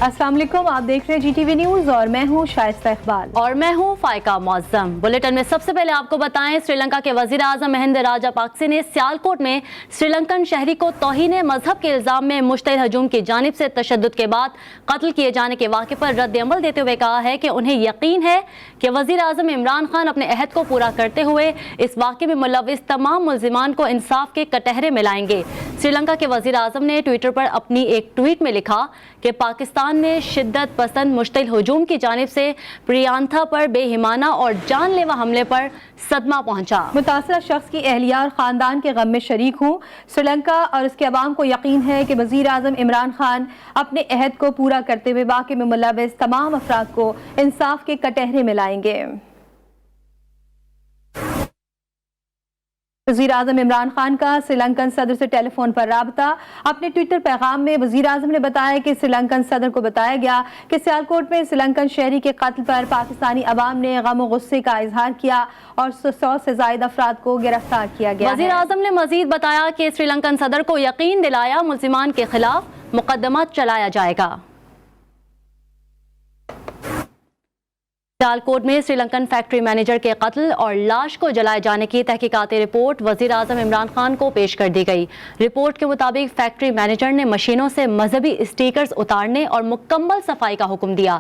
अस्सलाम वालेकुम, आप देख रहे हैं GTV न्यूज और मैं हूं शाइस्ता इकबाल और मैं हूं फाइका मौज़म। बुलेटिन में सबसे पहले आपको बताएं, श्रीलंका के वजीर आजम महिंद राजापाक्से ने सियालकोट में श्रीलंकन शहरी को तौहीन मजहब के इल्जाम में मुश्तइल हजूम की जानिब से तशद्दुद के बाद कत्ल किए जाने के वाक़े पर रद्द अमल देते हुए कहा है कि उन्हें यकीन है कि वजीर आजम इमरान खान अपने अहद को पूरा करते हुए इस वाक़े में मुलविस तमाम मुल्जिमान को इंसाफ के कटहरे में लाएंगे। श्रीलंका के वजीर आजम ने ट्विटर पर अपनी एक ट्वीट में लिखा कि पाकिस्तान ने शिद्दत पसंद मुश्तइल हुजूम की जानिब से प्रियांथा पर बेहिमाना और जानलेवा हमले पर सदमा पहुंचा। मुतासरा शख्स की अहलिया और ख़ानदान के गम में शरीक हूँ। श्रीलंका और उसके अवाम को यकीन है कि वज़ीर आज़म इमरान खान अपने अहद को पूरा करते हुए वाक़े में मुलविस तमाम अफराद को इंसाफ के कटहरे में लाएंगे। वज़ीर आज़म इमरान खान का श्रीलंकन सदर से टेलीफोन पर राबता। अपने ट्विटर पैगाम में वज़ीर आज़म ने बताया कि श्रीलंकन सदर को बताया गया कि सियालकोट में श्रीलंकन शहरी के कत्ल पर पाकिस्तानी अवाम ने गम और गुस्से का इजहार किया और 100 से ज़ायद अफराद को गिरफ्तार किया गया। वज़ीर आज़म ने मजीद बताया कि श्रीलंकन सदर को यकीन दिलाया मुल्जिमान के खिलाफ मुकदमा चलाया जाएगा। सियालकोट में श्रीलंकन फैक्ट्री मैनेजर के कत्ल और लाश को जलाए जाने की तहकीकाती रिपोर्ट वज़ीर आज़म इमरान खान को पेश कर दी गई। रिपोर्ट के मुताबिक फैक्ट्री मैनेजर ने मशीनों से मजहबी स्टिकर्स उतारने और मुकम्मल सफाई का हुक्म दिया।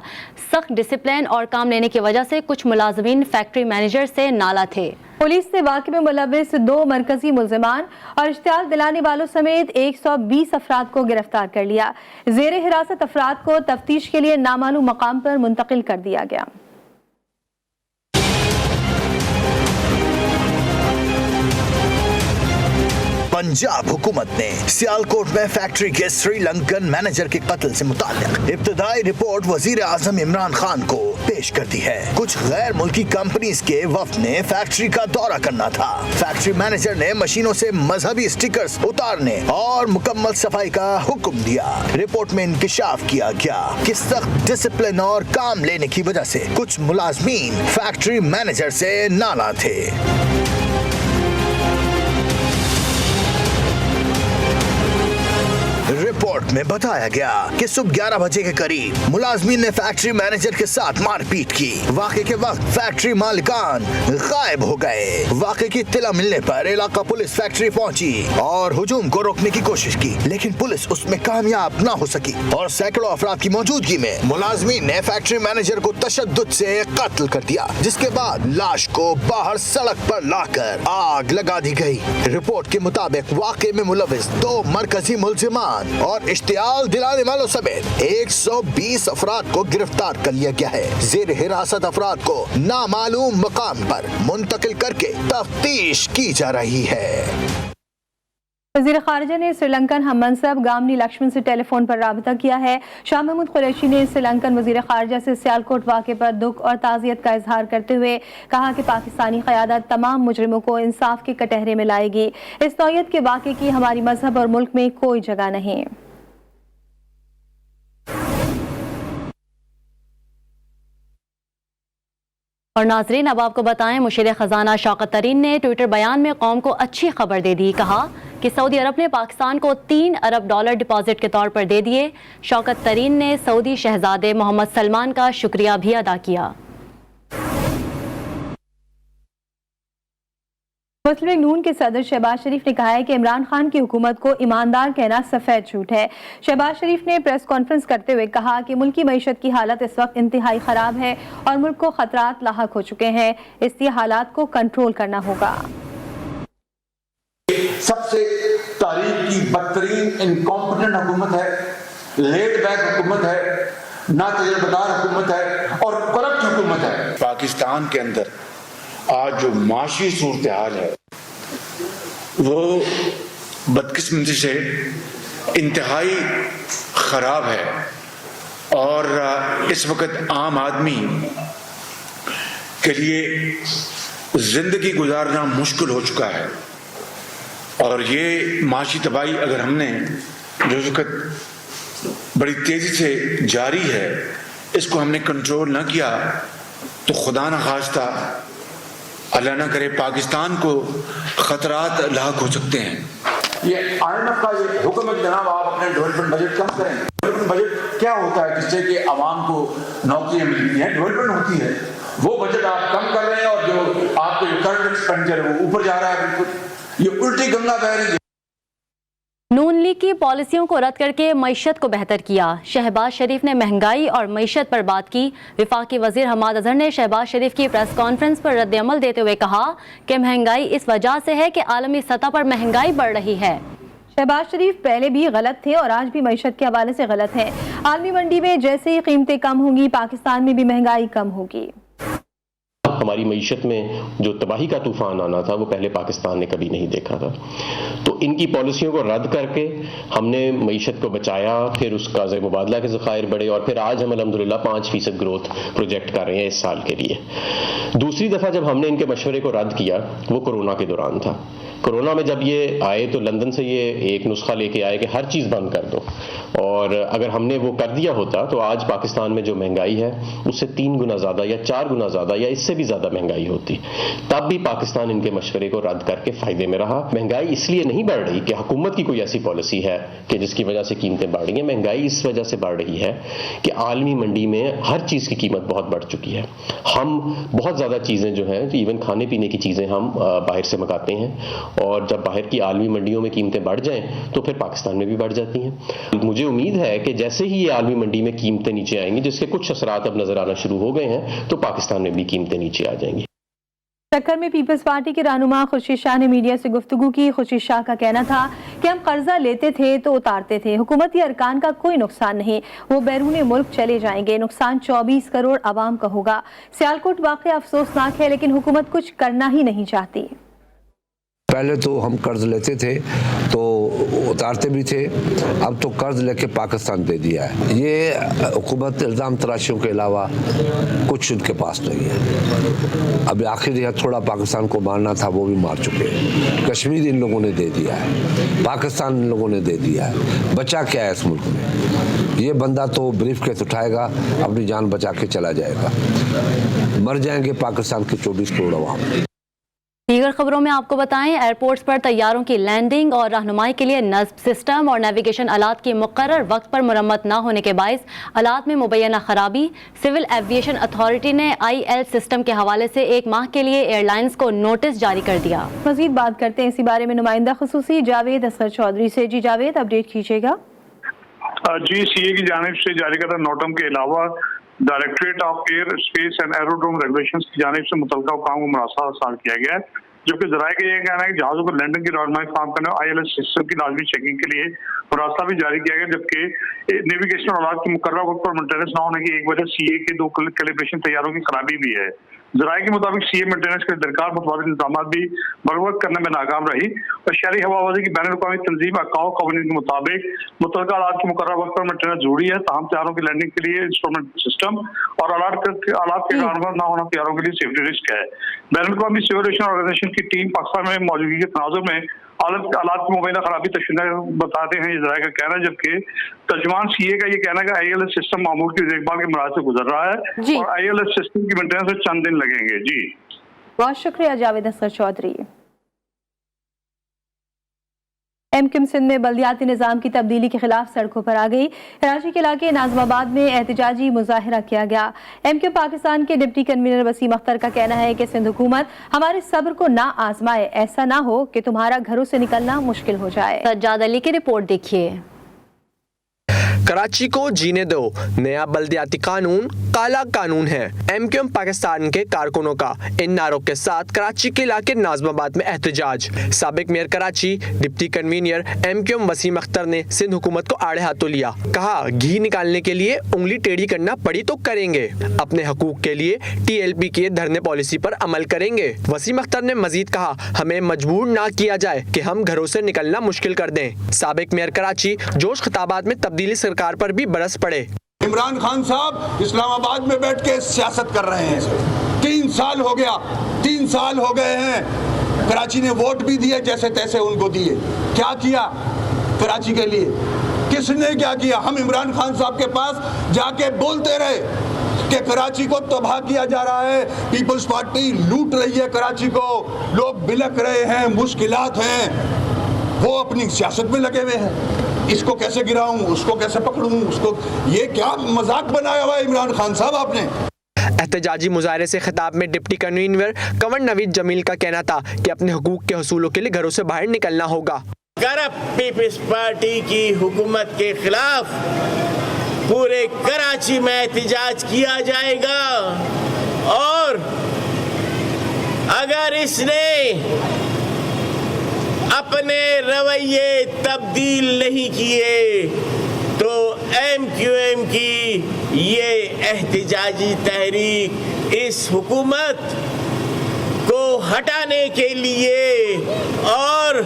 सख्त डिसिप्लिन और काम लेने की वजह से कुछ मुलाजमीन फैक्ट्री मैनेजर से नाला थे। पुलिस ने वाक़े में मुलविस 2 मरकजी मुल्जिमान और इश्तियाल दिलाने वालों समेत 120 अफराद को गिरफ्तार कर लिया। ज़ेर हिरासत अफराद को तफ्तीश के लिए नामालूम मकाम पर मुंतकिल कर दिया गया। पंजाब हुकूमत ने सियालकोट में फैक्ट्री के श्रीलंकन मैनेजर के कत्ल से मुताल्लिक इब्तदाई रिपोर्ट वजीर आजम इमरान खान को पेश कर दी है। कुछ गैर मुल्की कंपनीज के वफ्द ने फैक्ट्री का दौरा करना था। फैक्ट्री मैनेजर ने मशीनों से मजहबी स्टिकर्स उतारने और मुकम्मल सफाई का हुक्म दिया। रिपोर्ट में इंकिशाफ किया गया कि सख्त डिसिप्लिन और काम लेने की वजह से कुछ मुलाजमीन फैक्ट्री मैनेजर से नाला थे। रिपोर्ट में बताया गया कि सुबह 11 बजे के करीब मुलाजमीन ने फैक्ट्री मैनेजर के साथ मारपीट की। वाक़े के वक्त फैक्ट्री मालिकान गायब हो गए। वाक़े की इत्तला मिलने पर इलाका पुलिस फैक्ट्री पहुंची और हुजूम को रोकने की कोशिश की, लेकिन पुलिस उसमें कामयाब न हो सकी और सैकड़ों अफराद की मौजूदगी में मुलाजमीन ने फैक्ट्री मैनेजर को तशद्दुद से कत्ल कर दिया, जिसके बाद लाश को बाहर सड़क पर लाकर आग लगा दी गई। रिपोर्ट के मुताबिक वाक़े में मुलविस 2 मरकजी मुल्जिमान और इश्तियाल दिलाने वालों समेत 120 अफराद को गिरफ्तार कर लिया गया है। जेर हिरासत अफराद को नामालूम मकाम पर मुंतकिल करके तफ्तीश की जा रही है। वज़ीर ख़ारिजा ने श्रीलंकन हम मनसब गामनी लक्ष्मण से टेलीफोन पर राबता किया है। शाह महमूद कुरैशी ने श्रीलंकन वज़ीर ख़ारिजा से सियालकोट वाक़े पर दुख और ताज़ियत का इजहार करते हुए कहा कि पाकिस्तानी क़यादत तमाम मुजरिमों को इंसाफ के कटहरे में लाएगी। इस नौयत के वाक़े की हमारी मजहब और मुल्क में कोई जगह नहीं। और नाजरीन, अब आपको बताएं, मुशीर खजाना शौकत तरीन ने ट्विटर बयान में कौम को अच्छी खबर दे दी। कहा कि सऊदी अरब ने पाकिस्तान को $3 अरब डिपॉजिट के तौर पर दे दिए। शौकत तरीन ने सऊदी शहजादे मोहम्मद सलमान का शुक्रिया भी अदा किया। मुस्लिम लीग नून के सदर शहबाज शरीफ ने कहा है कि इमरान खान की हुकूमत को ईमानदार कहना सफेद झूठ है। शहबाज शरीफ ने प्रेस कॉन्फ्रेंस करते हुए कहा कि मुल्की मईशत की हालत इस वक्त इंतहाई खराब है और मुल्क को खतरात लाहक हो चुके हैं, इसलिए हालात को कंट्रोल करना होगा। सबसे तारीख की बदतरीन इनकॉम्पिटेंट हुकूमत है, लेट बैक हुकूमत है, ना तजर्बेकार हुकूमत है और करप्ट हुकूमत है। पाकिस्तान के अंदर आज जो माशी सूरत हाल है वो बदकिस्मती से इंतहाई खराब है और इस वक्त आम आदमी के लिए जिंदगी गुजारना मुश्किल हो चुका है। और ये माशी तबाही अगर हमने जो इस वक्त बड़ी तेजी से जारी है इसको हमने कंट्रोल न किया तो खुदा न खास्ता अल्लाह न करे पाकिस्तान को खतरात लाहक हो सकते हैं। ये IMF का ये हुक्म है कि जनाब आप अपने डेवलपमेंट बजट कम करें। डेवलपमेंट बजट क्या होता है, जिससे कि आवाम को नौकरियां मिलती हैं, डेवलपमेंट होती है। वो बजट आप कम कर रहे हैं और जो आपके करंट एक्सपेंडिचर है वो ऊपर जा रहा है। बिल्कुल ये उल्टी गंगा बह रही है। नून लीग की पॉलिसियों को रद्द करके मईशत को बेहतर किया। शहबाज शरीफ ने महंगाई और मईशत पर बात की। वफाकी वजीर हमाद अजहर ने शहबाज शरीफ की प्रेस कॉन्फ्रेंस पर रद्द-ए-अमल देते हुए कहा कि महंगाई इस वजह से है कि आलमी सतह पर महंगाई बढ़ रही है। शहबाज शरीफ पहले भी गलत थे और आज भी मईशत के हवाले से गलत हैं। आलमी मंडी में जैसे ही कीमतें कम होंगी, पाकिस्तान में भी महंगाई कम होगी। हमारी मईशत में जो तबाही का तूफान आना था वो पहले पाकिस्तान ने कभी नहीं देखा था। तो इनकी पॉलिसियों को रद्द करके हमने मईशत को बचाया, फिर उसका मुबादला के ज़खायर बढ़े और फिर आज हम अल्हम्दुलिल्लाह 5% ग्रोथ प्रोजेक्ट कर रहे हैं इस साल के लिए। दूसरी दफ़ा जब हमने इनके मशवरे को रद्द किया वो कोरोना के दौरान था। कोरोना में जब ये आए तो लंदन से ये एक नुस्खा लेके आए कि हर चीज़ बंद कर दो, और अगर हमने वो कर दिया होता तो आज पाकिस्तान में जो महंगाई है उससे 3 गुना ज़्यादा या 4 गुना ज़्यादा या इससे भी ज़्यादा महंगाई होती। तब भी पाकिस्तान इनके मशवरे को रद्द करके फ़ायदे में रहा। महंगाई इसलिए नहीं बढ़ रही कि हुकूमत की कोई ऐसी पॉलिसी है कि जिसकी वजह से कीमतें बढ़ रही हैं। महंगाई इस वजह से बढ़ रही है कि आलमी मंडी में हर चीज़ की कीमत बहुत बढ़ चुकी है। हम बहुत ज़्यादा चीज़ें जो हैं, इवन खाने पीने की चीज़ें हम बाहर से मंगाते हैं, और जब बाहर की आलमी मंडियों में कीमतें बढ़ जाएं तो फिर पाकिस्तान में भी बढ़ जाती हैं। मुझे उम्मीद है कि जैसे ही ये आलमी मंडी में कीमतें नीचे आएंगी, जिसके कुछ असरात अब नजर आना शुरू हो गए हैं, तो पाकिस्तान में भी कीमतें नीचे आ जाएंगी। टक्कर में पीपल्स पार्टी के रहनुमा खुर्शीद शाह ने मीडिया से गुफ्तगू की। खुर्शीद शाह का कहना था कि हम कर्जा लेते थे तो उतारते थे, हुकूमती अरकान का कोई नुकसान नहीं, वो बैरून मुल्क चले जाएंगे, नुकसान 24 करोड़ आवाम का होगा। सियालकोट वाक़या अफसोसनाक है, लेकिन हुकूमत कुछ करना ही नहीं चाहती। पहले तो हम कर्ज लेते थे तो उतारते भी थे, अब तो कर्ज लेके पाकिस्तान दे दिया है। ये हुकूमत इल्ज़ाम तराशियों के अलावा कुछ उनके पास नहीं है। अभी आखिर यह थोड़ा पाकिस्तान को मारना था वो भी मार चुके हैं। कश्मीर इन लोगों ने दे दिया है, पाकिस्तान इन लोगों ने दे दिया है। बचा क्या है इस मुल्क में? ये बंदा तो ब्रीफ केस उठाएगा, अपनी जान बचा के चला जाएगा। मर जाएंगे पाकिस्तान के 24 करोड़ अवाम। दीगर खबरों में आपको बताएं, एयरपोर्ट्स पर तैयारों की लैंडिंग और रहनुमाई के लिए नस्ब सिस्टम और नेविगेशन आलात की मुकर्रर वक्त पर मुरम्मत न होने के बायस आलात में मुबैना खराबी। सिविल एविएशन अथॉरिटी ने IL सिस्टम के हवाले से 1 माह के लिए एयरलाइंस को नोटिस जारी कर दिया। मजीद बात करते हैं इसी बारे में नुमाइंदा खुसूसी जावेद असगर चौधरी से। जी जावेद, अपडेट कीजिएगा। जी, CA की जानिब से जारी करदा नोटम के अलावा directorate of air space and aerodrome regulations की जानिब से मुतल्लिका काम को मुनासा हासिल किया गया है, जबकि जराये का यह कहना है कि जहाज़ों को लैंडिंग की रहनुमाई फराहम करने और ILS सिस्टम की लाजमी चेकिंग के लिए मुनासा भी जारी किया गया, जबकि नेविगेशन आलात की मुकर्रर वक्त पर मेंटेनेंस न होने की एक वजह CA के 2 कैलिब्रेशन तैयारों की खराबी भी है। जराये के मुताबिक CA मेंटेनेंस के दरकार मुतबादिल इंतजाम भी बरवक्त करने में नाकाम रही और शहरी हवाबाजी की बैनुल-अक़वामी तंजीम अकाओ कवानीन के मुताबिक मुतल्लिका आलात की मुकर्रर वक्त पर मेंटेनेंस जरूरी है, ताहम तैयारों की लैंडिंग के लिए इंस्ट्रूमेंट सिस्टम और आलात के कारगर न होना तैयारों के लिए सेफ्टी रिस्क है। बैनुल-अक़वामी सिविल एविएशन ऑर्गेनाइजेशन की टीम पाकिस्तान में मौजूदगी के तनाजुर में आलात की मुबैना खराबी तशवीर बताते हैं इजराइल का कहना है, जबकि तर्जुमान CA का ये कहना है कि ILS सिस्टम मामूल की देखभाल के मराहल से गुजर रहा है और ILS सिस्टम की मेंटेनेंस में चंद दिन लगेंगे। जी, बहुत शुक्रिया जावेद असगर चौधरी। MQM सिंध में बल्दियाती निज़ाम की तब्दीली के खिलाफ सड़कों पर आ गई। कराची के इलाके नाज़माबाद में एहतजाजी मुजाहिरा किया गया। MQM पाकिस्तान के डिप्टी कन्वीनर वसीम अख्तर का कहना है कि सिंध हुकूमत हमारे सब्र को ना आजमाए, ऐसा ना हो कि तुम्हारा घरों से निकलना मुश्किल हो जाए। सज्जाद अली की रिपोर्ट देखिए। कराची को जीने दो, नया बल्दियाती कानून काला कानून है। MQM पाकिस्तान के कारकुनों का इन नारों के साथ कराची के इलाके नाज़माबाद में एहतजाज। साबिक mayor Karachi deputy convener MQM Waseem Akhtar ने सिंध हुकूमत को आड़े हाथों लिया। कहा घी निकालने के लिए उंगली टेढ़ी करना पड़ी तो करेंगे, अपने हकूक के लिए TLP की धरने पॉलिसी पर अमल करेंगे। वसीम अख्तर ने मजीद कहा हमें मजबूर ना किया जाए कि हम घरों से निकलना मुश्किल कर दें। साबिक मेयर कराची जोश खिताबात में तब्दीली सरकार पर भी बरस पड़े। इमरान खान साहब इस्लामाबाद में बैठ के सियासत कर रहे हैं। 3 साल हो गया, 3 साल हो गए हैं। कराची ने वोट भी दिए जैसे तैसे उनको दिए। क्या किया कराची के लिए? किसने क्या किया? हम इमरान खान साहब के पास जाके बोलते रहे कि कराची को तबाह किया जा रहा है, पीपल्स पार्टी लूट रही है कराची को, लोग बिलक रहे हैं, मुश्किलात हैं। वो अपनी सियासत में लगे हुए हैं। इसको कैसे गिराऊं, उसको कैसे पकड़ूं, उसको, ये क्या मजाक बनाया हुआ है इमरान खान साहब आपने। एहतजाजी मुजाहरे से खिताब में डिप्टी कन्वीनर कंवर नवीद जमील का कहना था कि अपने हुकूक के हसूलों के लिए घरों से बाहर निकलना होगा। करप्ट पीपल्स पार्टी की हुकूमत के खिलाफ पूरे कराची में एहतजाज किया जाएगा और अगर इसने अपने रवैये तब्दील नहीं किए तो MQM की ये एहतजाजी तहरीक इस हुकूमत को हटाने के लिए और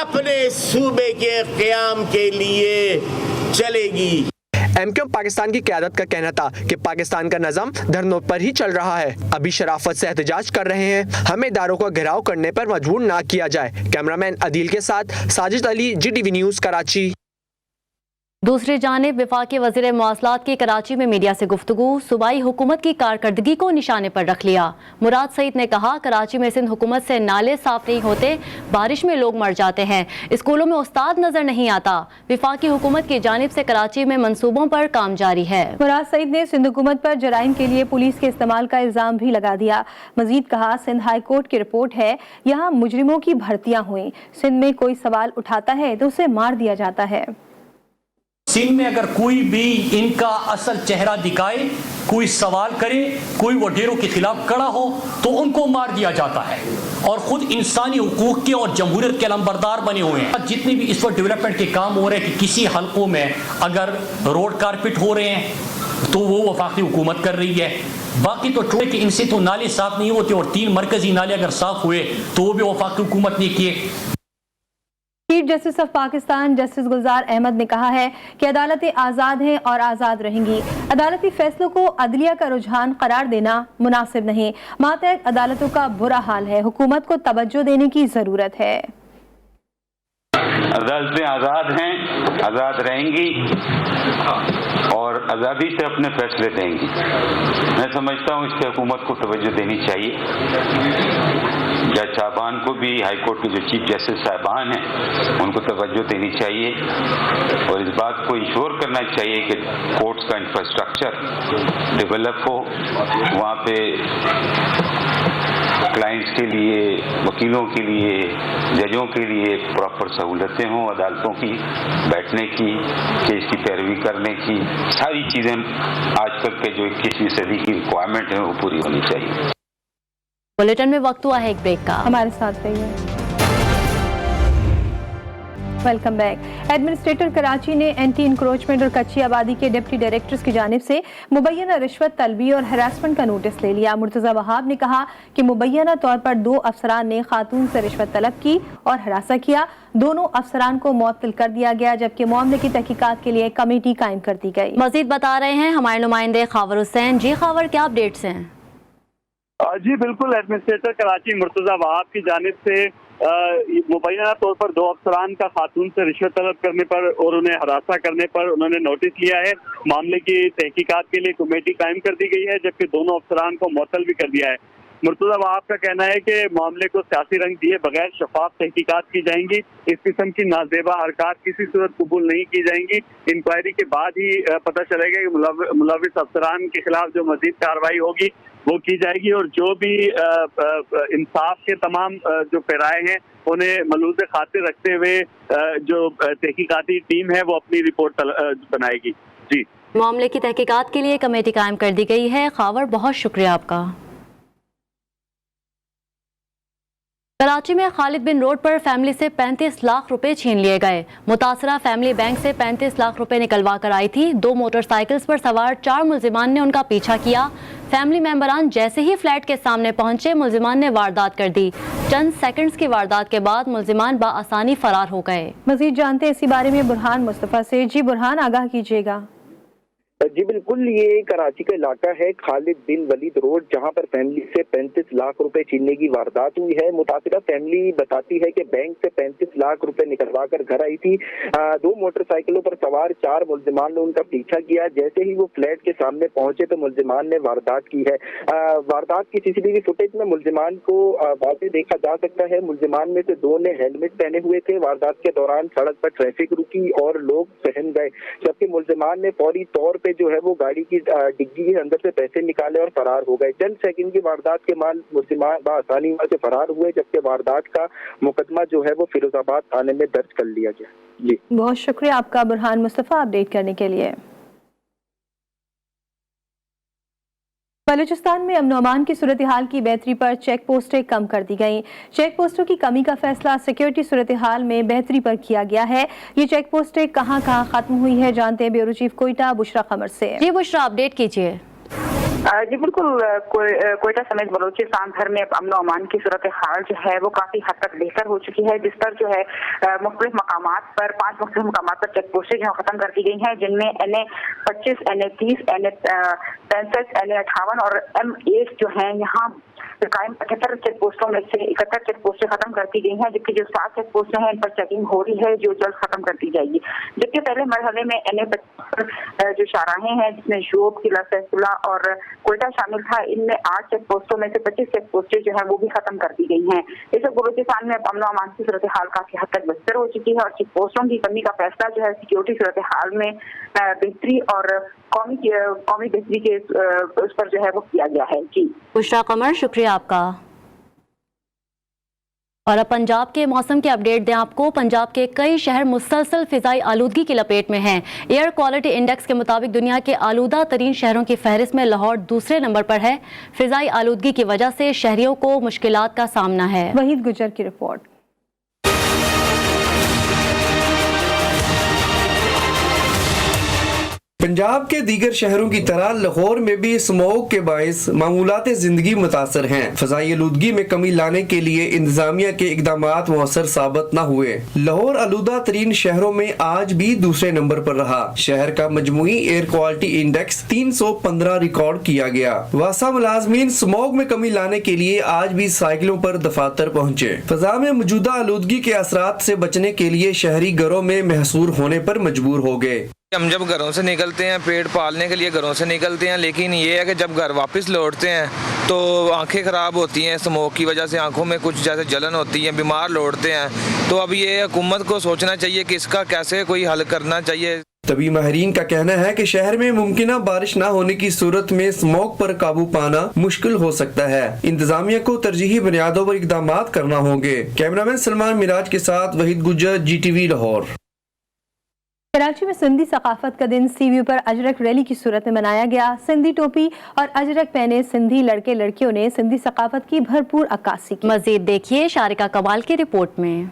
अपने सूबे के क़याम के लिए चलेगी। MQM पाकिस्तान की क़यादत का कहना था कि पाकिस्तान का निज़ाम धरनों पर ही चल रहा है, अभी शराफत से एहतजाज कर रहे हैं, हमें इदारों का घेराव करने पर मजबूर ना किया जाए। कैमरामैन अदील के साथ साजिद अली, GTV न्यूज़, कराची। दूसरी जानिब वफाकी वज़ीर मवासलात की कराची में मीडिया से गुफ्तगू, सूबाई हुकूमत की कारकर्दगी को निशाने पर रख लिया। मुराद सईद ने कहा, कराची में सिंध हुकूमत से नाले साफ नहीं होते, बारिश में लोग मर जाते हैं, स्कूलों में उस्ताद नजर नहीं आता। वफाकी हुकूमत की जानिब से कराची में मंसूबों पर काम जारी है। मुराद सईद ने सिंध हुकूमत पर जराइम के लिए पुलिस के इस्तेमाल का इल्जाम भी लगा दिया। मजीद कहा, सिंध हाई कोर्ट की रिपोर्ट है, यहाँ मुजरिमों की भर्तियाँ हुई, सिंध में कोई सवाल उठाता है तो उसे मार दिया जाता है। सिंध में अगर कोई भी इनका असल चेहरा दिखाए, कोई सवाल करे, कोई वडेरों के खिलाफ खड़ा हो तो उनको मार दिया जाता है और खुद इंसानी हुकूक के और जमहूरियत के अलंबरदार बने हुए हैं। जितने भी इस वक्त डेवलपमेंट के काम हो रहे हैं कि किसी हलकों में अगर रोड कारपेट हो रहे हैं तो वो वफाकी हुकूमत कर रही है, बाकी तो छोटे कि इनसे तो नाले साफ नहीं होते और 3 मरकजी नाले अगर साफ हुए तो वो भी वफाकी हुकूमत ने किए। Chief justice of Pakistan justice Gulzar Ahmed ने कहा है कि अदालतें आज़ाद हैं और आज़ाद रहेंगी। अदालती फैसलों को अदलिया का रुझान करार देना मुनासिब नहीं। मातहत अदालतों का बुरा हाल है, हुकूमत को तवज्जो देने की ज़रूरत है। अदालतें आज़ाद हैं, आज़ाद रहेंगी और आज़ादी से अपने फैसले देंगी। मैं समझता हूँ इस पर हुकूमत को तवज्जो देनी चाहिए। जज साहबान को भी, हाई कोर्ट के जो चीफ जस्टिस साहबान हैं उनको तवज्जो देनी चाहिए और इस बात को इंश्योर करना चाहिए कि कोर्ट्स का इंफ्रास्ट्रक्चर डेवलप हो, वहाँ पे क्लाइंट्स के लिए, वकीलों के लिए, जजों के लिए प्रॉपर सहूलतें हों, अदालतों की बैठने की, केस की पैरवी करने की, सारी चीज़ें आजकल के जो 21वीं सदी की रिक्वायरमेंट है वो पूरी होनी चाहिए। बुलेटिन में वक्त हुआ है एक ब्रेक का, हमारे साथ रहिए। Welcome back. एडमिनिस्ट्रेटर कराची ने एंटी इंक्रोचमेंट और कच्ची आबादी के डिप्टी डायरेक्टर्स की जानिब से मुबैना रिश्वत तलबी और हरासमेंट का नोटिस ले लिया। मुर्तज़ा वहाब ने कहा कि मुबैना तौर पर 2 अफसरान ने खातून से रिश्वत तलब की और हरासा किया। दोनों अफसरान को मुअत्तल कर दिया गया, जबकि मामले की तहकीकात के लिए कमेटी कायम कर दी गई। मजीद बता रहे हैं हमारे नुमाइंदे खावर हुसैन। जी खावर, क्या अपडेट्स हैं? जी बिल्कुल, एडमिनिस्ट्रेटर कराची मुर्तज़ा वहाब की जानिब से मुबैना तौर पर 2 अफसरान का खातून से रिश्वत तलब करने पर और उन्हें हरासा करने पर उन्होंने नोटिस लिया है। मामले की तहकीकात के लिए कमेटी कायम कर दी गई है, जबकि दोनों अफसरान को मुअत्तल भी कर दिया है। मुर्तज़ा वहाब का कहना है कि मामले को सियासी रंग दिए बगैर शफाफ तहकीकात की जाएंगी। इस किस्म की नाजेबा हरकत किसी सूरत कबूल नहीं की जाएंगी। इंक्वायरी के बाद ही पता चलेगा कि मुलविस अफसरान के खिलाफ जो मजीद कार्रवाई होगी वो की जाएगी और जो भी इंसाफ के तमाम जो पैराए हैं उन्हें मलूज़ खातिर रखते हुए जो तहकीकाती टीम है वो अपनी रिपोर्ट बनाएगी। जी, मामले की तहकीकात के लिए कमेटी कायम कर दी गई है। खावर, बहुत शुक्रिया आपका। कराची में खालिद बिन रोड पर फैमिली से 35 लाख रुपए छीन लिए गए। मुतासरा फैमिली बैंक से 35 लाख रुपए निकलवा कर आई थी। 2 मोटरसाइकिल्स पर सवार 4 मुल्जिमान ने उनका पीछा किया। फैमिली मेंबरान जैसे ही फ्लैट के सामने पहुंचे, मुल्जिमान ने वारदात कर दी। चंद सेकंड्स की वारदात के बाद मुल्जिमान बाआसानी फरार हो गए। मजीद जानते हैं इसी बारे में बुरहान मुस्तफा से। जी बुरहान, आगाह कीजिएगा। जी बिल्कुल, ये कराची का इलाका है खालिद बिन वलीद रोड, जहां पर फैमिली से 35 लाख रुपए छीनने की वारदात हुई है। मुतासिरा फैमिली बताती है कि बैंक से 35 लाख रुपए निकलवा कर घर आई थी। 2 मोटरसाइकिलों पर सवार 4 मुल्जिमान ने उनका पीछा किया। जैसे ही वो फ्लैट के सामने पहुंचे तो मुल्जिमान ने वारदात की है। वारदात की सीसीटीवी फुटेज में मुल्जिमान को वाज़ेह देखा जा सकता है। मुल्जिमान में से 2 ने हेलमेट पहने हुए थे। वारदात के दौरान सड़क पर ट्रैफिक रुकी और लोग सहम गए, जबकि मुल्जिमान ने फौरी तौर पे जो है वो गाड़ी की डिग्गी के अंदर से पैसे निकाले और फरार हो गए। चंद सेकंड की वारदात के बाद मुल्जिमान आसानी से फरार हुए, जबकि वारदात का मुकदमा जो है वो फिरोजाबाद थाने में दर्ज कर लिया गया। जी बहुत शुक्रिया आपका बुरहान मुस्तफ़ा अपडेट करने के लिए। बलूचिस्तान में अमन अमान की सूरत हाल की बेहतरी पर चेक पोस्टें कम कर दी गईं। चेक पोस्टों की कमी का फैसला सिक्योरिटी सूरत हाल में बेहतरी पर किया गया है। ये चेक पोस्टें कहां कहां खत्म हुई है, जानते हैं ब्यूरो चीफ कोयटा बुशरा कमर से। जी बुशरा, अपडेट कीजिए। जी बिल्कुल, कोयटा समेत बलूचिस्तान भर में अमन अमान की सूरत हाल जो है वो काफी हद तक बेहतर हो चुकी है। जिस पर जो है मुख्तलिफ मकामात पर 5 मुख्तलिफ मकामात पर चेक पोस्टें जो खत्म कर दी गई हैं, जिनमें NA 25, NA 30, NA 65, NA 58 और M1 जो है यहाँ कायम 75 चेक पोस्टों में से 71 चेक पोस्टें खत्म कर दी गई हैं, जबकि जो 7 चेक पोस्टें हैं इन पर चेकिंग हो रही है, जो जल्द खत्म कर दी जाएगी। जबकि पहले मरहले में NA 75 जो शाहराहें हैं, जिसमें शोब, किला सैफुल्ला और कोयटा शामिल था, इनमें 8 चेक पोस्टों में से 25 चेक पोस्टें जो है वो भी खत्म कर दी गई हैं। इससे बलूचिस्तान में अमन अमान की सूरत हाल काफी हद तक बेहतर हो चुकी है और चेक पोस्टों की कमी का फैसला जो है सिक्योरिटी सूरत हाल में बेहतरी और कौमी बेहतरी के उस पर जो है वो किया गया है। जी बुशरा कमर, शुक्रिया आपका। और अब पंजाब के मौसम के अपडेट दें आपको। पंजाब के कई शहर मुसलसल फिजाई आलूदगी की लपेट में हैं। एयर क्वालिटी इंडेक्स के मुताबिक दुनिया के आलूदा तरीन शहरों की फहरिस्त में लाहौर दूसरे नंबर पर है। फिजाई आलूदगी की वजह से शहरियों को मुश्किलात का सामना है। वहीद गुजर की रिपोर्ट। पंजाब के दीगर शहरों की तरह लाहौर में भी स्मोक के बायस मामूलात जिंदगी मुतासर हैं। फजाई आलूदगी में कमी लाने के लिए इंतजामिया के इकदाम मौसर साबित न हुए। लाहौर आलूदा तरीन शहरों में आज भी दूसरे नंबर पर रहा। शहर का मजमुई एयर क्वालिटी इंडेक्स 315 रिकॉर्ड किया गया। वासा मुलाजमीन स्मोक में कमी लाने के लिए आज भी साइकिलों पर दफातर पहुँचे। फजा में मौजूदा आलूदगी के असरात से बचने के लिए शहरी घरों में महसूर होने पर मजबूर हो गए। हम जब घरों से निकलते हैं पेट पालने के लिए घरों से निकलते हैं, लेकिन ये है कि जब घर वापस लौटते हैं तो आंखें ख़राब होती हैं। स्मोक की वजह से आंखों में कुछ जैसे जलन होती है, बीमार लौटते हैं। तो अब ये हुकूमत को सोचना चाहिए कि इसका कैसे कोई हल करना चाहिए। तभी माहिरीन का कहना है कि शहर में मुमकिन बारिश न होने की सूरत में स्मोक पर काबू पाना मुश्किल हो सकता है। इंतजामिया को तरजीही बुनियादों पर इकदाम करना होंगे। कैमरामैन सलमान मिराज के साथ वहीद गुज्जर, GTV लाहौर। कराची में सिंधी सकाफत का दिन CVU पर अजरक रैली की सूरत में मनाया गया। सिंधी टोपी और अजरक पहने सिंधी लड़के लड़कियों ने सिंधी सकाफत की भरपूर अक्कासी की। मजीद देखिए शारिका कमाल की रिपोर्ट में।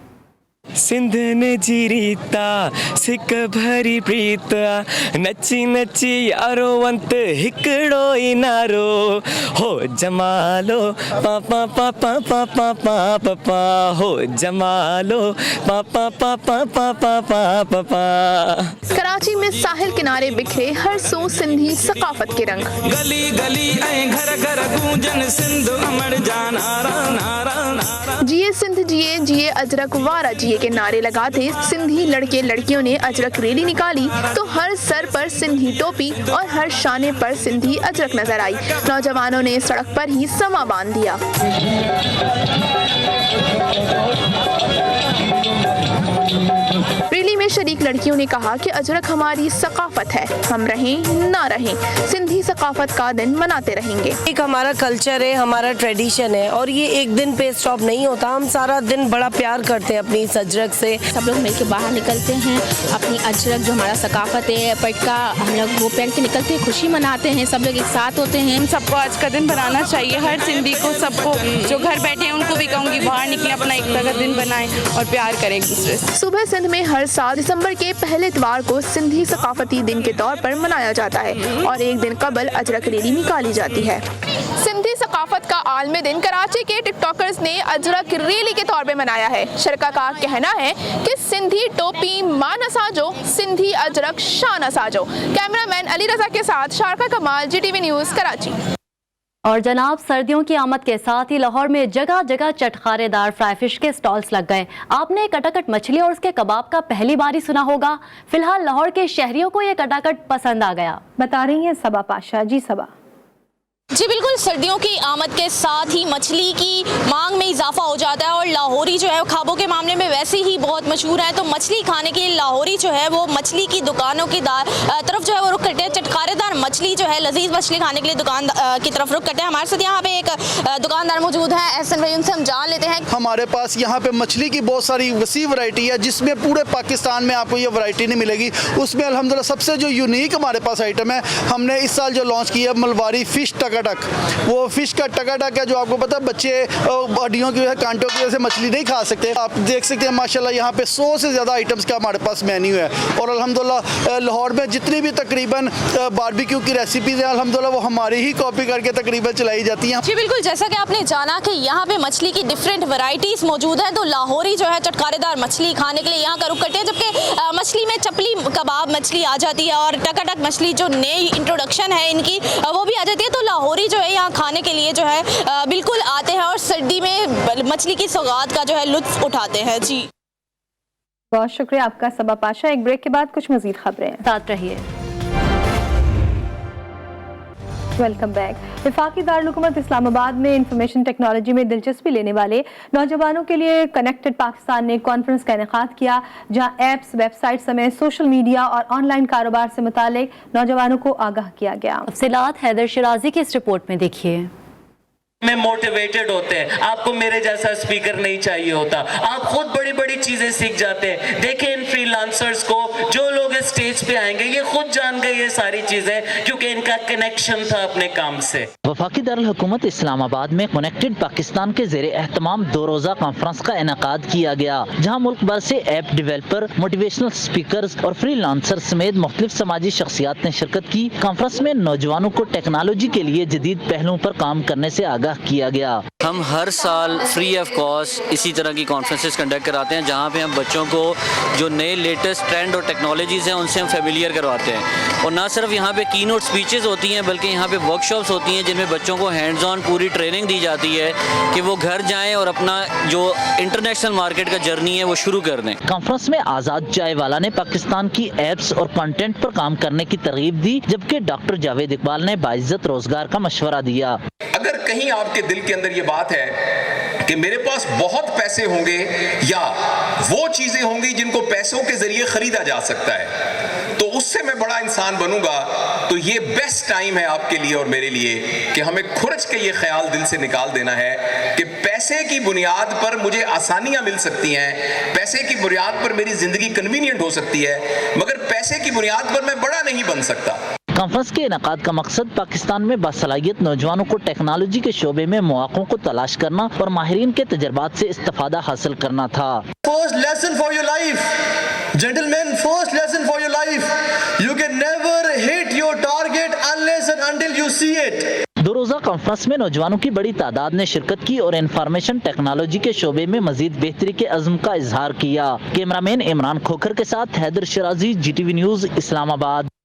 सिंध ने जीरीता सिक भरी प्रीता नची नची यारो वंत हिकड़ो ई नारो हो जमालो पापा पापा पापा पापा पा हो जमालो पापा पापा पापा पापा। कराची में साहिल किनारे बिखरे हर सो सिंधी सकाफत के रंग। गली गली आए घर घर गूंजन सिंध अमर जान नारा नारा नारा। जिए सिंध जिए जिए अजरक वारा जिए के नारे लगाते सिंधी लड़के लड़कियों ने अजरक रैली निकाली तो हर सर पर सिंधी टोपी और हर शाने पर सिंधी अजरक नजर आई। नौजवानों ने सड़क पर ही समा बांध दिया। रैली में शरीक लड़कियों ने कहा कि अजरक हमारी सकाफत है, हम रहें ना रहें सिंधी सकाफत का दिन मनाते रहेंगे। एक हमारा कल्चर है, हमारा ट्रेडिशन है और ये एक दिन पे स्टॉप नहीं होता। हम सारा दिन बड़ा प्यार करते हैं अपनी इस अजरक से। सब लोग मिलके बाहर निकलते हैं, अपनी अजरक जो हमारा सकाफत है पटका हम लोग वो पहन के निकलते हैं, खुशी मनाते हैं, सब लोग एक साथ होते हैं। सबको आज का दिन बनाना चाहिए, हर सिंधी को, सबको जो घर बैठे हैं उनको भी कहूँगी बाहर निकले, अपना एक दिन बनाएं और प्यार करें एक दूसरे से। सुबह सिंध में हर साल साल दिसंबर के पहले इतवार को सिंधी सकाफती दिन के तौर पर मनाया जाता है और एक दिन कबल अजरक रैली निकाली जाती है। सिंधी सकाफत का आलमी दिन कराची के टिकटॉकर्स ने अजरक रैली के तौर पे मनाया है। शरका का कहना है कि सिंधी टोपी मां न साजो, सिंधी अजरक शान न साजो। कैमरामैन अली रजा के साथ शारका कमाल, GTV न्यूज़, कराची। और जनाब, सर्दियों की आमद के साथ ही लाहौर में जगह जगह चटखारेदार फ्राई फिश के स्टॉल्स लग गए। आपने कटाकट मछली और उसके कबाब का पहली बार ही सुना होगा। फिलहाल लाहौर के शहरियों को ये कटाकट पसंद आ गया, बता रही हैं सबा पाशा। जी सबा। जी बिल्कुल, सर्दियों की आमद के साथ ही मछली की मांग में इजाफा हो जाता है और लाहौरी जो है खाबों के मामले में वैसे ही बहुत मशहूर है। तो मछली खाने के लिए लाहौरी जो है वो मछली की दुकानों की तरफ जो है वो रुख करते हैं। चटखारेदार मछली जो है, लजीज मछली खाने के लिए दुकान की तरफ रुख करते हैं। हमारे साथ यहाँ पे एक दुकानदार मौजूद है, एहसन भाई, उनसे हम जान लेते हैं। हमारे पास यहाँ पे मछली की बहुत सारी वसी वैरायटी है, जिसमें पूरे पाकिस्तान में आपको ये वैरायटी नहीं मिलेगी। उसमें अल्हम्दुलिल्लाह सबसे जो यूनिक हमारे पास आइटम है, हमने इस साल जो लॉन्च किया है मलवारी फिश टकाटक। वो फिश का टकाटक है जो आपको पता है बच्चे हड्डियों की वजह से, कांटों की वजह से मछली नहीं खा सकते। आप देख सकते हैं माशाल्लाह यहाँ पे 100 से ज़्यादा आइटम्स का हमारे पास मेन्यू है। और अल्हम्दुलिल्लाह लाहौर में जितनी भी तकरीबन बारबेक्यू की रेसिपीज हैं, अल्हम्दुलिल्लाह वो हमारी ही कॉपी करके तकरीबन चलाई जाती हैं। जी बिल्कुल, जैसा कि आपने जाना कि यहाँ पे मछली की डिफरेंट वैरायटीज मौजूद है। तो लाहौरी जो है चटखारेदार मछली खाने के लिए यहाँ का रुख करते हैं, जबकि मछली में चपली कबाब मछली आ जाती है और टकाटक मछली जो नई इंट्रोडक्शन है इनकी वो भी आ जाती है। तो लाहौरी जो है यहाँ खाने के लिए जो है बिल्कुल आते हैं और सर्दी में मछली की सौगात का जो है लुत्फ उठाते हैं। जी बहुत शुक्रिया आपका सबा पाशा। एक ब्रेक के बाद कुछ मजीद खबरें, साथ रहिए। Welcome back. वफाकी दारुल हुकूमत इस्लामाबाद में इंफॉर्मेशन टेक्नोलॉजी में दिलचस्पी लेने वाले नौजवानों के लिए कनेक्टेड पाकिस्तान ने कॉन्फ्रेंस का इनेकाद किया, जहां एप्स, वेबसाइट समेत सोशल मीडिया और ऑनलाइन कारोबार से मुतालिक नौजवानों को आगाह किया गया। तफसीलात हैदर शिराजी की इस रिपोर्ट में देखिए। में मोटिवेटेड होते हैं, आपको मेरे जैसा स्पीकर नहीं चाहिए होता, आप खुद बड़ी बड़ी चीजें सीख जाते हैं। देखें इन फ्रीलांसर्स को, जो लोग इस स्टेज पे आएंगे ये खुद जान गए ये सारी चीजें, क्योंकि इनका कनेक्शन था अपने काम से। वफाकी दारुल हुकूमत इस्लामाबाद में कनेक्टेड पाकिस्तान के ज़ेरे एहतमाम 2 रोज़ा कॉन्फ्रेंस का इनेकाद किया गया, जहाँ मुल्क भर से ऐप डेवलपर, मोटिवेशनल स्पीकर्स और फ्रीलांसर समेत मुख्तलिफ समाजी शख्सियात ने शिरकत की। कॉन्फ्रेंस में नौजवानों को टेक्नोलॉजी के लिए जदीद पहलुओं पर काम करने से आगाह किया गया। हम हर साल फ्री ऑफ कॉस्ट इसी तरह की कॉन्फ्रेंसेस कंडक्ट कराते हैं, जहाँ पे हम बच्चों को जो नए लेटेस्ट ट्रेंड और टेक्नोलॉजीज़ हैं उनसे हम फेमिलियर करवाते हैं। और ना सिर्फ यहाँ पे की नोट स्पीचेस होती हैं, बल्कि यहाँ पे वर्कशॉप्स होती हैं जिनमें बच्चों को हैंड्स ऑन पूरी ट्रेनिंग दी जाती है कि वो घर जाएँ और अपना जो इंटरनेशनल मार्केट का जर्नी है वो शुरू कर दें। कॉन्फ्रेंस में आज़ाद चायवाला ने पाकिस्तान की एप्स और कंटेंट पर काम करने की तरगीब दी, जबकि डॉक्टर जावेद इकबाल ने बाइज्जत रोजगार का मशवरा दिया। अगर कहीं आपके दिल के अंदर ये बात है कि मेरे पास बहुत पैसे होंगे या वो चीजें होंगी जिनको पैसों के जरिए खरीदा जा सकता है, तो उससे मैं बड़ा इंसान बनूंगा, तो ये बेस्ट टाइम है आपके लिए और मेरे लिए कि हमें खुरच के ये ख्याल दिल से निकाल देना है कि पैसे की बुनियाद पर मुझे आसानियां मिल सकती हैं, पैसे की बुनियाद पर मेरी जिंदगी कन्वीनियंट हो सकती है, मगर पैसे की बुनियाद पर मैं बड़ा नहीं बन सकता। कॉन्फ्रेंस के इनेकाद का मकसद पाकिस्तान में बासलाहियत नौजवानों को टेक्नोलॉजी के शोबे में मौक़ों को तलाश करना और माहिरीन के तजर्बात से इस्तिफादा हासिल करना था। First lesson for your life, gentlemen. First lesson for your life. You can never hit your target unless and until you see it. 2 रोज़ा कॉन्फ्रेंस में नौजवानों की बड़ी तादाद ने शिरकत की और इंफॉर्मेशन टेक्नोलॉजी के शोबे में मजीद बेहतरी के अज़्म का इजहार किया। कैमरामैन इमरान खोखर के साथ Haider Shirazi, GTV news, Islamabad.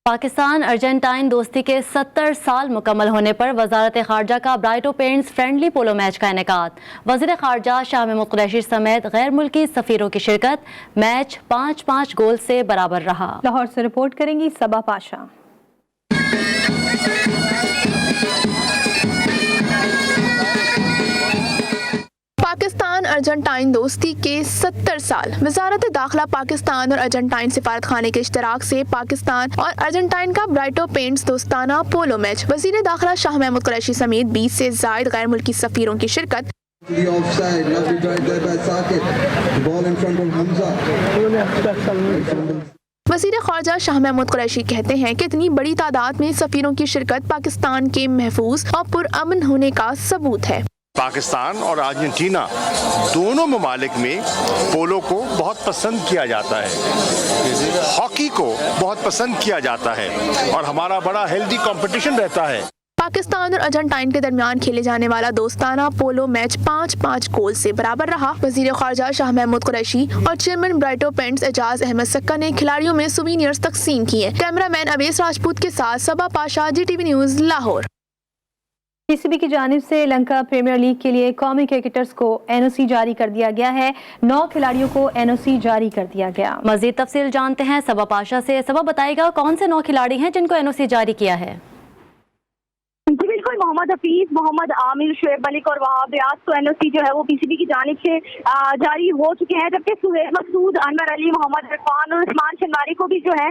Pakistan Argentine दोस्ती के 70 साल मुकम्मल होने पर वजारत खारजा का ब्राइटो पेंट्स फ्रेंडली पोलो मैच का इनेकाद। वज़ीर खारजा शाह महमूद कुरैशी समेत गैर मुल्की सफ़ीरों की शिरकत। मैच 5-5 गोल से बराबर रहा। लाहौर से रिपोर्ट करेंगी सबा पाशा। पाकिस्तान अर्जेंटाइन दोस्ती के 70 साल। वजारत दाखिला पाकिस्तान और अर्जेंटाइन सिफारत खाने के इश्तराक से पाकिस्तान और अर्जेंटाइन का ब्राइटो पेंट्स दोस्ताना पोलो मैच। वजीर दाखिला शाह महमूद कुरैशी समेत 20 से जायद गैर मुल्की सफीरों की शिरकत। वज़ीर ख़ारजा शाह महमूद कुरैशी कहते हैं कि इतनी बड़ी तादाद में सफीरों की शिरकत पाकिस्तान के महफूज और पुरअमन होने का सबूत है। पाकिस्तान और अर्जेंटीना दोनों ममालिक में पोलो को बहुत पसंद किया जाता है, हॉकी को बहुत पसंद किया जाता है और हमारा बड़ा हेल्दी कंपटीशन रहता है। पाकिस्तान और अर्जेंटाइन के दरमियान खेले जाने वाला दोस्ताना पोलो मैच 5-5 गोल से बराबर रहा। वजीर ख़ारजा शाह महमूद कुरैशी और चेयरमैन ब्राइटो पेंट्स एजाज अहमद सक्का ने खिलाड़ियों में सुवीनियर्स तकसीम किए। कैमरामैन अवेस राजपूत के साथ Saba Pasha, GTV news, Lahore. PCB की जानिब से श्रीलंका प्रीमियर लीग के लिए कौमी क्रिकेटर्स को NOC जारी कर दिया गया है। 9 खिलाड़ियों को NOC जारी कर दिया गया। मजीद तफसील जानते हैं सबा पाशा से। सबा बताएगा कौन से 9 खिलाड़ी हैं जिनको NOC जारी किया है? जी बिल्कुल, मोहम्मद हफीज, मोहम्मद आमिर, शुएब मलिक और वहाब रियाज को NOC जो है वो पीसीबी की जानिब से जारी हो चुके हैं, जबकि सुहेल मसूद, अनवर अली, मोहम्मद इरफान और उस्मान शनवारी को भी जो है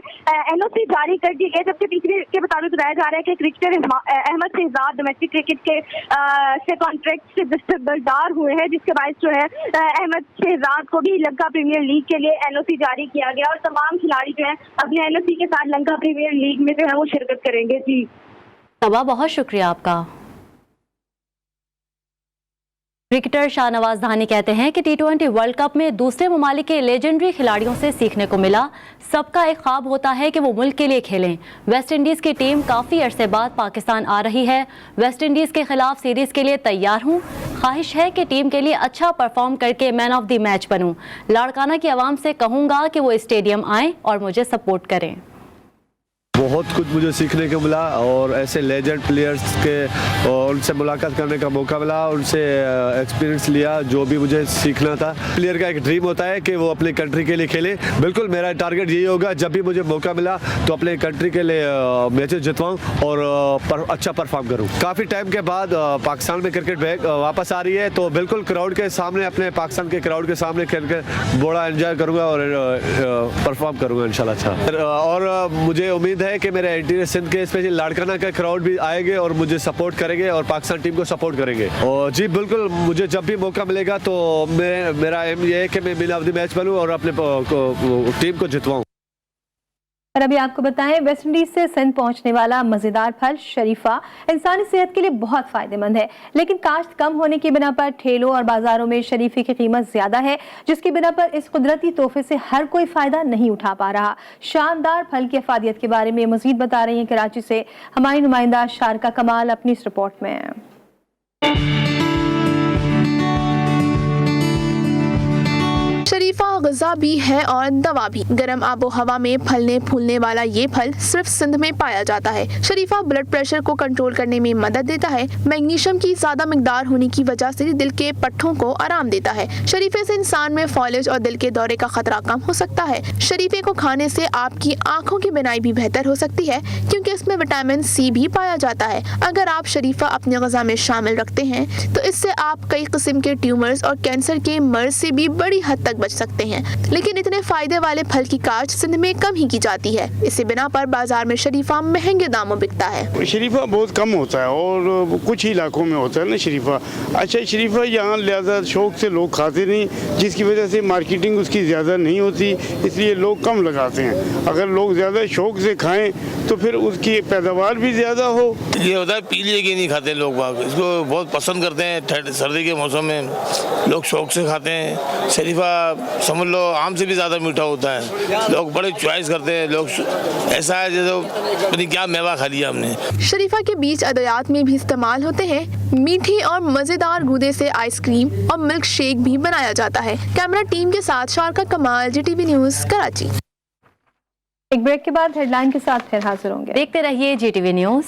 NOC जारी कर दिए गए। जबकि पीसीबी के मुताबिक बताया जा रहा है कि cricketer Ahmed Shahzad domestic cricket के से कॉन्ट्रैक्ट से दस्तबरदार हुए हैं, जिसके बाद जो है अहमद शहजाद को भी लंका प्रीमियर लीग के लिए NOC जारी किया गया और तमाम खिलाड़ी जो है अपने NOC के साथ लंका प्रीमियर लीग में जो है वो शिरकत करेंगे। जी सबा, बहुत शुक्रिया आपका। क्रिकेटर शाहनवाज धानी कहते हैं कि T20 वर्ल्ड कप में दूसरे ममालिक के लेजेंडरी खिलाड़ियों से सीखने को मिला। सबका एक ख्वाब होता है कि वो मुल्क के लिए खेलें। वेस्ट इंडीज़ की टीम काफ़ी अरसे बाद पाकिस्तान आ रही है। वेस्ट इंडीज़ के खिलाफ सीरीज़ के लिए तैयार हूँ। ख्वाहिश है कि टीम के लिए अच्छा परफॉर्म करके मैन ऑफ द मैच बनूँ। लाड़काना की आवाम से कहूँगा कि वो स्टेडियम आएँ और मुझे सपोर्ट करें। बहुत कुछ मुझे सीखने को मिला और ऐसे लेजेंड प्लेयर्स के उनसे मुलाकात करने का मौका मिला, उनसे एक्सपीरियंस लिया जो भी मुझे सीखना था। प्लेयर का एक ड्रीम होता है कि वो अपनी कंट्री के लिए खेले। बिल्कुल मेरा टारगेट यही होगा, जब भी मुझे मौका मिला तो अपने कंट्री के लिए मैचेस जितवाऊँ और अच्छा परफॉर्म करूँ। काफ़ी टाइम के बाद पाकिस्तान में क्रिकेट वापस आ रही है, तो बिल्कुल क्राउड के सामने, अपने पाकिस्तान के क्राउड के सामने खेल कर बड़ा एंजॉय करूँगा और परफॉर्म करूँगा इंशाल्लाह अच्छा। और मुझे उम्मीद है कि मेरे इंटीरियर सिंध के स्पेशली लाड़काना का क्राउड भी आएंगे और मुझे सपोर्ट करेंगे और पाकिस्तान टीम को सपोर्ट करेंगे। और जी बिल्कुल, मुझे जब भी मौका मिलेगा तो मेरा एम ये है कि मैं मैन ऑफ द मैच बनूं और अपने टीम को जितवाऊं। और अभी आपको बताएं, वेस्ट इंडीज से सिंध पहुंचने वाला मजेदार फल शरीफा इंसानी सेहत के लिए बहुत फायदेमंद है, लेकिन काश्त कम होने की बिना पर ठेलों और बाजारों में शरीफे की कीमत ज्यादा है, जिसकी बिना पर इस कुदरती तोहफे से हर कोई फायदा नहीं उठा पा रहा। शानदार फल की अफादियत के बारे में मजीद बता रही है कराची से हमारी नुमाइंदा शारका कमाल अपनी इस रिपोर्ट में। शरीफा ग़िज़ा भी है और दवा भी। गर्म आबो हवा में फलने फूलने वाला ये फल सिर्फ सिंध में पाया जाता है। शरीफा ब्लड प्रेशर को कंट्रोल करने में मदद देता है। मैग्नीशियम की ज्यादा मिकदार होने की वजह से दिल के पट्टों को आराम देता है। शरीफे से इंसान में फॉलेज और दिल के दौरे का खतरा कम हो सकता है। शरीफे को खाने से आपकी आंखों की बिनाई भी बेहतर हो सकती है, क्योंकि इसमें विटामिन C भी पाया जाता है। अगर आप शरीफा अपनी ग़िज़ा में शामिल रखते हैं तो इससे आप कई किस्म के ट्यूमर्स और कैंसर के मर्ज से भी बड़ी हद तक बच सकते हैं। लेकिन इतने फायदे वाले फल की काश्त सिंध में कम ही की जाती है। इसी बिना पर बाजार में शरीफा महंगे दामों बिकता है। शरीफा बहुत कम होता है और कुछ ही इलाकों में होता है ना शरीफा। अच्छा, शरीफा यहाँ लिहाजा शौक से लोग खाते नहीं, जिसकी वजह से मार्केटिंग उसकी ज़्यादा नहीं होती, इसलिए लोग कम लगाते हैं। अगर लोग ज़्यादा शौक से खाएं तो फिर उसकी पैदावार भी ज़्यादा हो। ये होता है पी लिए कि नहीं खाते लोग बाग, इसको बहुत पसंद करते हैं। सर्दी के मौसम में लोग शौक से खाते हैं। शरीफा समझ लो आम से भी ज़्यादा मीठा होता है, लोग बड़े चॉइस करते हैं। लोग ऐसा है जैसे पता क्या मेवा खा लिया हमने। शरीफा के बीज अदवियात में भी इस्तेमाल होते हैं। मीठी और मज़ेदार गूदे से आइसक्रीम और मिल्क शेक भी बनाया जाता है। कैमरा टीम के साथ शारका कमाल, GTV न्यूज़, कराची। एक ब्रेक के बाद हेडलाइन के साथ फिर हाजिर होंगे। देखते रहिए GTV न्यूज़।